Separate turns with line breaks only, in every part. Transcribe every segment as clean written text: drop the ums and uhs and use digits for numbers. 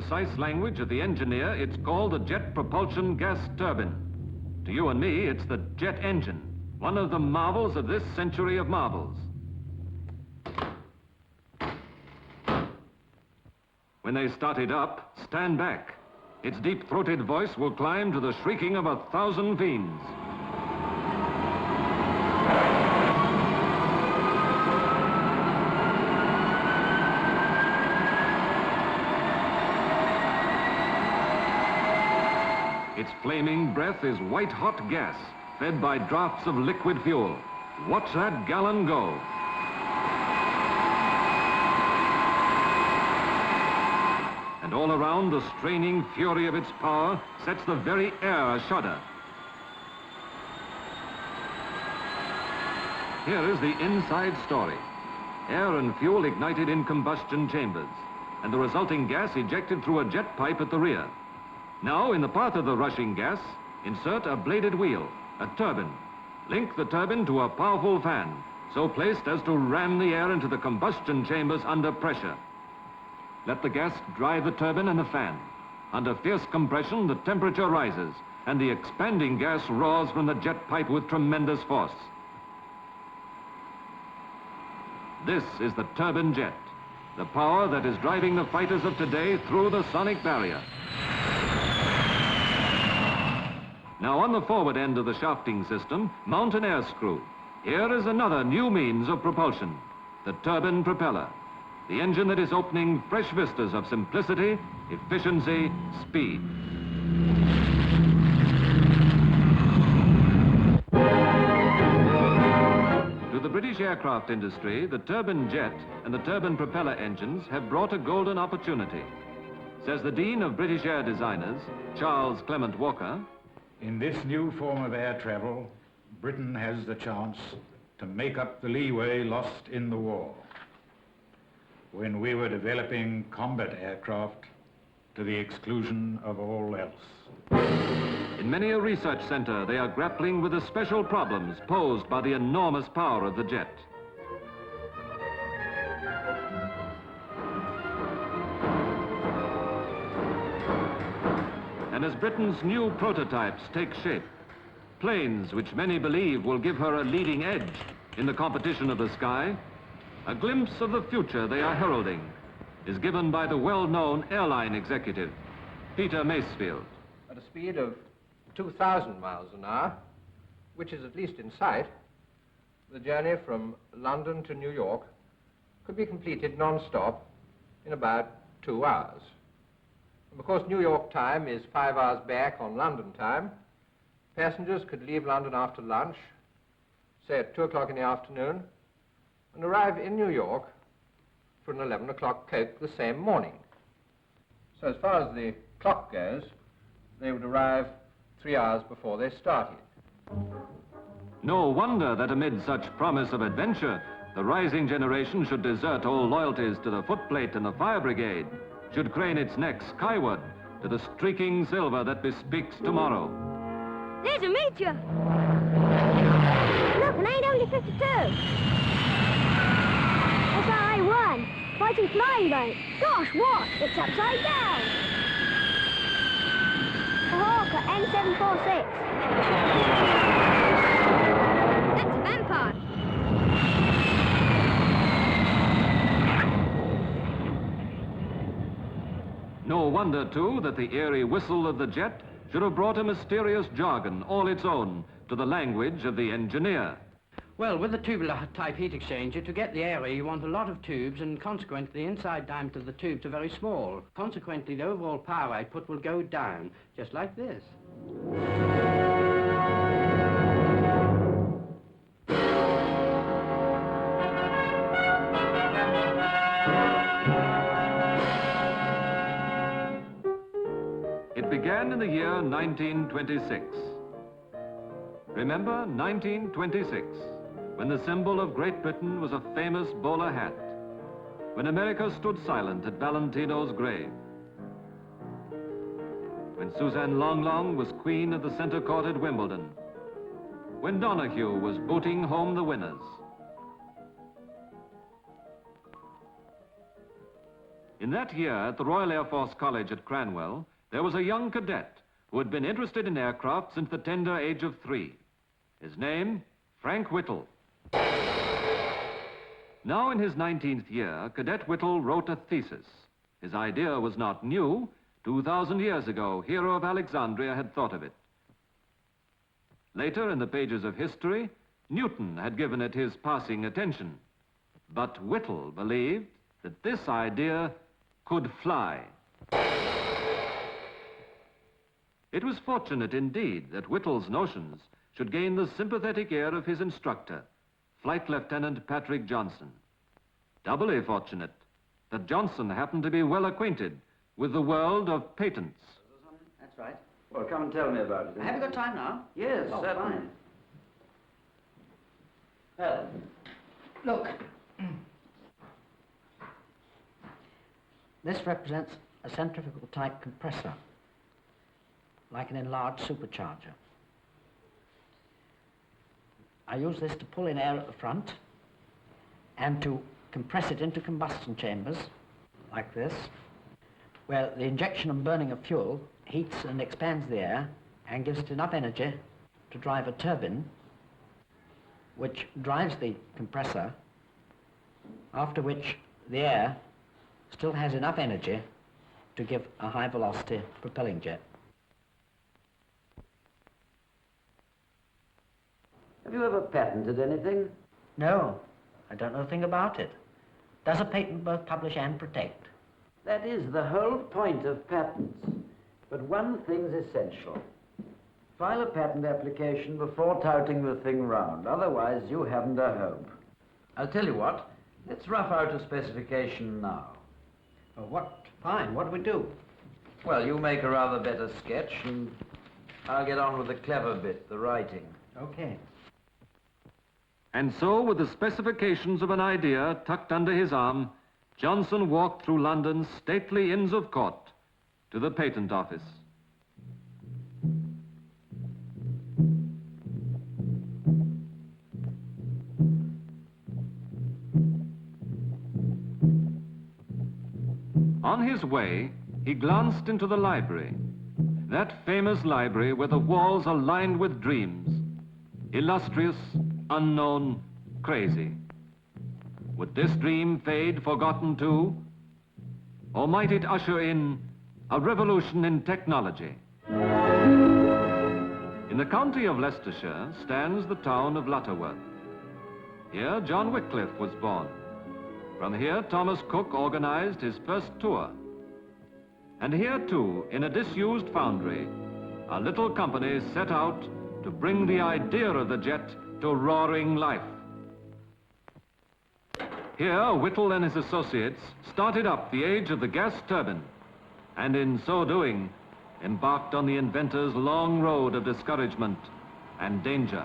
precise language of the engineer, it's called the jet propulsion gas turbine. To you and me, it's the jet engine, one of the marvels of this century of marvels. When they start it up, stand back. Its deep-throated voice will climb to the shrieking of 1,000 fiends. Its flaming breath is white-hot gas, fed by drafts of liquid fuel. Watch that gallon go. And all around, the straining fury of its power sets the very air a-shudder. Here is the inside story. Air and fuel ignited in combustion chambers, and the resulting gas ejected through a jet pipe at the rear. Now, in the path of the rushing gas, insert a bladed wheel, a turbine. Link the turbine to a powerful fan, so placed as to ram the air into the combustion chambers under pressure. Let the gas drive the turbine and the fan. Under fierce compression, the temperature rises, and the expanding gas roars from the jet pipe with tremendous force. This is the turbine jet, the power that is driving the fighters of today through the sonic barrier. Now, on the forward end of the shafting system, mount an air screw. Here is another new means of propulsion, the turbine propeller, the engine that is opening fresh vistas of simplicity, efficiency, speed. To the British aircraft industry, the turbine jet and the turbine propeller engines have brought a golden opportunity. Says the Dean of British Air Designers, Charles Clement Walker,
in this new form of air travel, Britain has the chance to make up the leeway lost in the war, when we were developing combat aircraft to the exclusion of all else.
In many a research center, they are grappling with the special problems posed by the enormous power of the jet. And as Britain's new prototypes take shape, planes which many believe will give her a leading edge in the competition of the sky, a glimpse of the future they are heralding is given by the well-known airline executive, Peter Masefield.
At a speed of 2,000 miles an hour, which is at least in sight, the journey from London to New York could be completed non-stop in about 2 hours. And because New York time is 5 hours back on London time, passengers could leave London after lunch, say at 2 o'clock in the afternoon, and arrive in New York for an 11 o'clock coach the same morning. So as far as the clock goes, they would arrive 3 hours before they started.
No wonder that amid such promise of adventure, the rising generation should desert all loyalties to the footplate and the fire brigade, should crane its neck skyward to the streaking silver that bespeaks tomorrow.
There's a meteor! Look, an 852! SRA-1, fighting flying boat. Gosh, what? It's upside down! The Hawker N746. That's a vampire.
No wonder, too, that the eerie whistle of the jet should have brought a mysterious jargon all its own to the language of the engineer.
Well, with the tubular type heat exchanger, to get the area you want a lot of tubes, and consequently the inside diameter of the tubes are very small. Consequently, the overall power output will go down, just like this.
It began in the year 1926. Remember 1926, when the symbol of Great Britain was a famous bowler hat, when America stood silent at Valentino's grave, when Suzanne Longlong was queen of the center court at Wimbledon, when Donahue was booting home the winners. In that year, at the Royal Air Force College at Cranwell, there was a young cadet who had been interested in aircraft since the tender age of 3. His name, Frank Whittle. Now in his 19th year, Cadet Whittle wrote a thesis. His idea was not new. 2,000 years ago, Hero of Alexandria had thought of it. Later, in the pages of history, Newton had given it his passing attention. But Whittle believed that this idea could fly. It was fortunate indeed that Whittle's notions should gain the sympathetic ear of his instructor, Flight Lieutenant Patrick Johnson. Doubly fortunate that Johnson happened to be well acquainted with the world of patents.
That's right. Well, come and tell me about it.
Have you got time now?
Yes,
Oh,
certainly.
fine.
Well,
Look. This represents a centrifugal type compressor, like an enlarged supercharger. I use this to pull in air at the front and to compress it into combustion chambers, like this, where the injection and burning of fuel heats and expands the air and gives it enough energy to drive a turbine, which drives the compressor, after which the air still has enough energy to give a high velocity propelling jet.
have you ever patented anything?
No, I don't know a thing about it. Does a patent both publish and protect?
That is the whole point of patents. But one thing's essential. File a patent application before touting the thing round. Otherwise, you haven't a hope. I'll tell you what. Let's rough out a specification now.
Fine, what do we do?
Well, you make a rather better sketch, and I'll get on with the clever bit, the writing.
Okay.
And so, with the specifications of an idea tucked under his arm, Johnson walked through London's stately Inns of Court to the patent office. On his way, he glanced into the library, that famous library where the walls are lined with dreams, illustrious, unknown, crazy. Would this dream fade forgotten too? Or might it usher in a revolution in technology? In the county of Leicestershire stands the town of Lutterworth. Here John Wycliffe was born. From here Thomas Cook organized his first tour. And here too, in a disused foundry, a little company set out to bring the idea of the jet to roaring life. Here, Whittle and his associates started up the age of the gas turbine, and in so doing, embarked on the inventor's long road of discouragement and danger.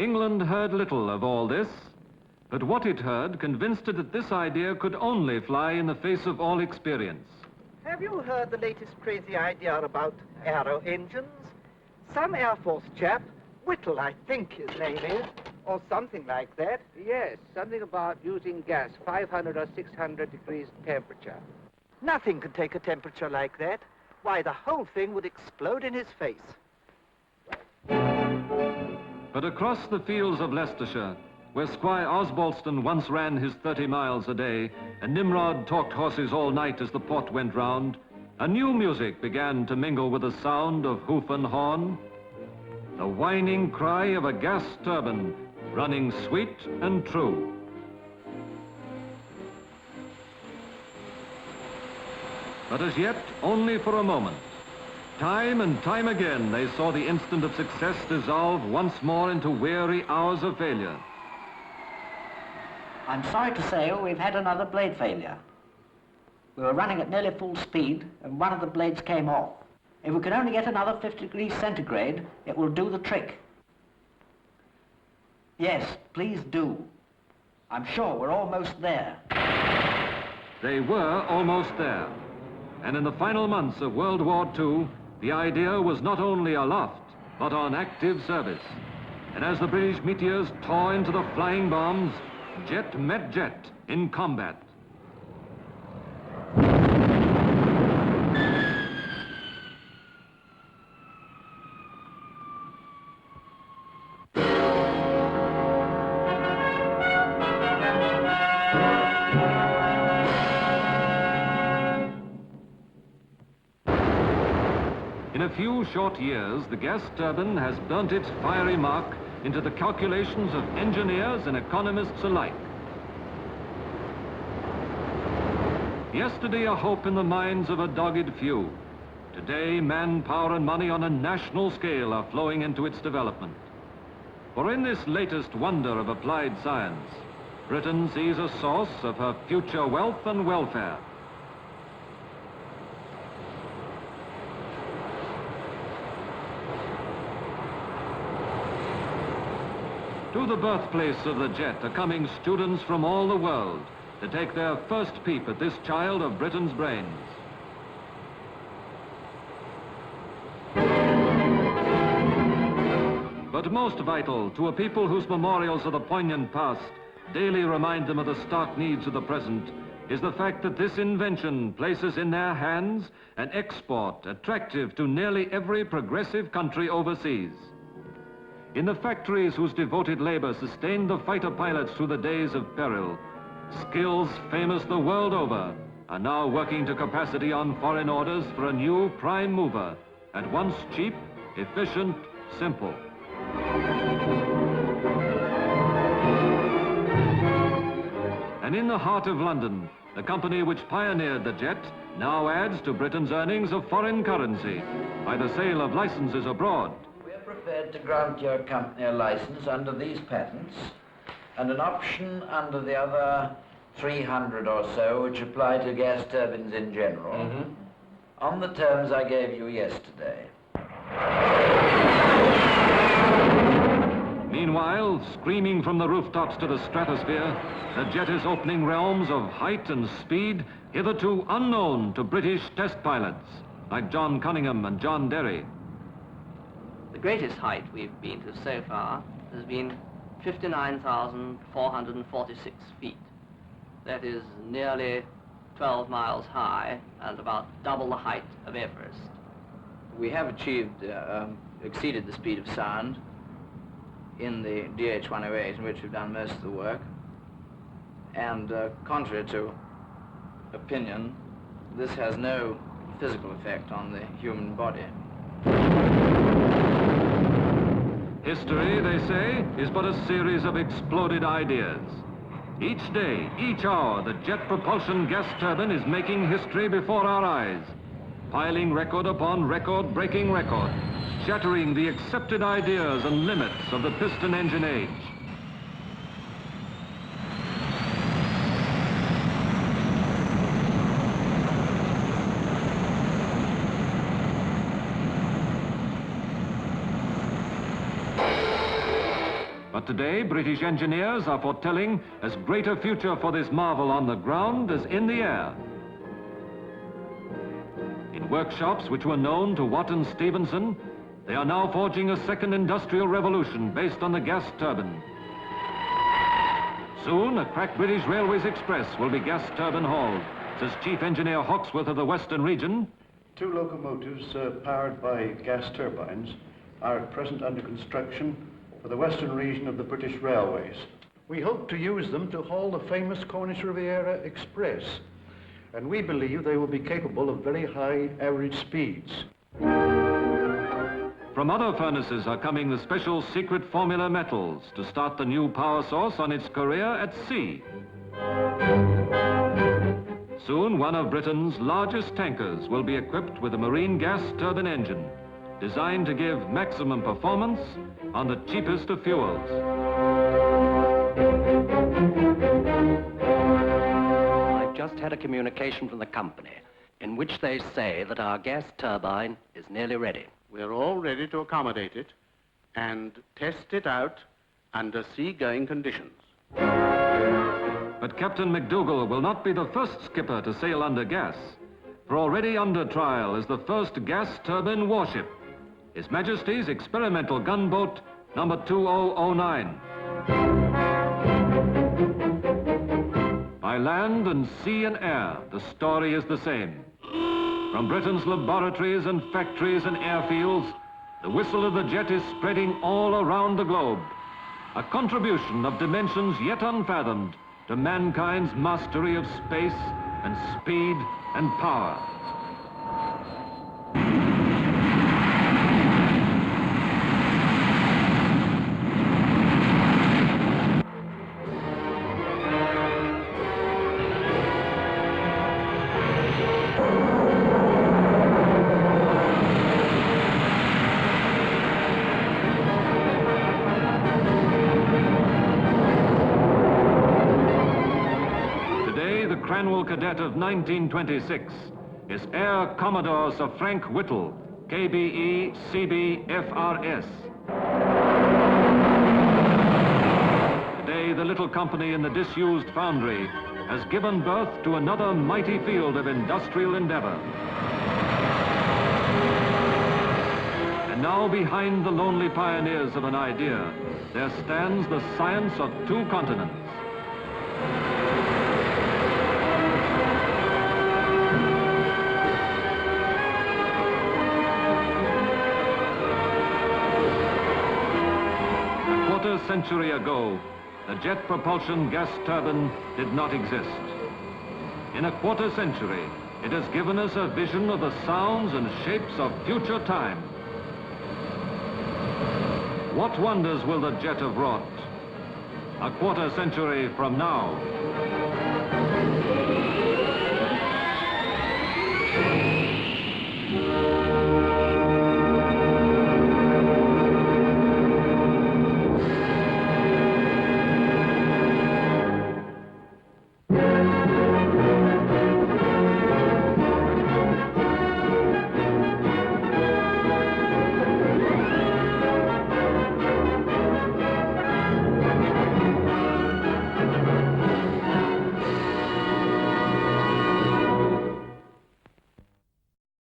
England heard little of all this, but what it heard convinced it that this idea could only fly in the face of all experience.
Have you heard the latest crazy idea about aero engines? Some Air Force chap, Whittle, I think his name is, or something like that.
Yes, something about using gas, 500 or 600 degrees temperature.
Nothing could take a temperature like that. Why, the whole thing would explode in his face.
But across the fields of Leicestershire, where Squire Osbaldeston once ran his 30 miles a day, and Nimrod talked horses all night as the pot went round, a new music began to mingle with the sound of hoof and horn, the whining cry of a gas turbine running sweet and true. But as yet, only for a moment. Time and time again, they saw the instant of success dissolve once more into weary hours of failure.
I'm sorry to say we've had another blade failure. We were running at nearly full speed and one of the blades came off. If we can only get another 50 degrees centigrade, it will do the trick. Yes, please do. I'm sure we're almost there.
They were almost there. And in the final months of World War II, the idea was not only aloft, but on active service. And as the British meteors tore into the flying bombs, jet met jet in combat. In a few short years, the gas turbine has burnt its fiery mark into the calculations of engineers and economists alike. Yesterday, a hope in the minds of a dogged few. Today, manpower and money on a national scale are flowing into its development. For in this latest wonder of applied science, Britain sees a source of her future wealth and welfare. To the birthplace of the jet are coming students from all the world to take their first peep at this child of Britain's brains. But most vital to a people whose memorials of the poignant past daily remind them of the stark needs of the present is the fact that this invention places in their hands an export attractive to nearly every progressive country overseas. In the factories whose devoted labor sustained the fighter pilots through the days of peril, skills famous the world over are now working to capacity on foreign orders for a new prime mover, at once cheap, efficient, simple. And in the heart of London, the company which pioneered the jet now adds to Britain's earnings of foreign currency by the sale of licenses abroad.
Prepared to grant your company a license under these patents and an option under the other 300 or so which apply to gas turbines in general on the terms I gave you yesterday.
Meanwhile, screaming from the rooftops to the stratosphere, the jet is opening realms of height and speed hitherto unknown to British test pilots like John Cunningham and John Derry.
The greatest height we've been to so far has been 59,446 feet. That is nearly 12 miles high and about double the height of Everest.
We have exceeded the speed of sound in the DH-108, in which we've done most of the work. And contrary to opinion, this has no physical effect on the human body.
History, they say, is but a series of exploded ideas. Each day, each hour, the jet propulsion gas turbine is making history before our eyes, piling record upon record, breaking record, shattering the accepted ideas and limits of the piston engine age. But today, British engineers are foretelling as great a future for this marvel on the ground as in the air. In workshops which were known to Watt and Stevenson, they are now forging a second industrial revolution based on the gas turbine. Soon, a crack British Railways Express will be gas turbine hauled, says Chief Engineer Hawksworth of the Western Region.
2 locomotives powered by gas turbines are at present under construction for the western region of the British Railways. We hope to use them to haul the famous Cornish Riviera Express, and we believe they will be capable of very high average speeds.
From other furnaces are coming the special secret formula metals to start the new power source on its career at sea. Soon, one of Britain's largest tankers will be equipped with a marine gas turbine engine designed to give maximum performance on the cheapest of fuels.
I've just had a communication from the company in which they say that our gas turbine is nearly ready.
We're all ready to accommodate it and test it out under sea-going conditions.
But Captain McDougall will not be the first skipper to sail under gas, for already under trial is the first gas turbine warship, His Majesty's experimental gunboat number 2009. By land and sea and air, the story is the same. From Britain's laboratories and factories and airfields, the whistle of the jet is spreading all around the globe. A contribution of dimensions yet unfathomed to mankind's mastery of space and speed and power. Cadet of 1926 is Air Commodore Sir Frank Whittle, KBE CBFRS. Today, the little company in the disused foundry has given birth to another mighty field of industrial endeavor. And now, behind the lonely pioneers of an idea, there stands the science of two continents. A century ago, the jet propulsion gas turbine did not exist. In a quarter century, it has given us a vision of the sounds and shapes of future time. What wonders will the jet have wrought? A quarter century from now.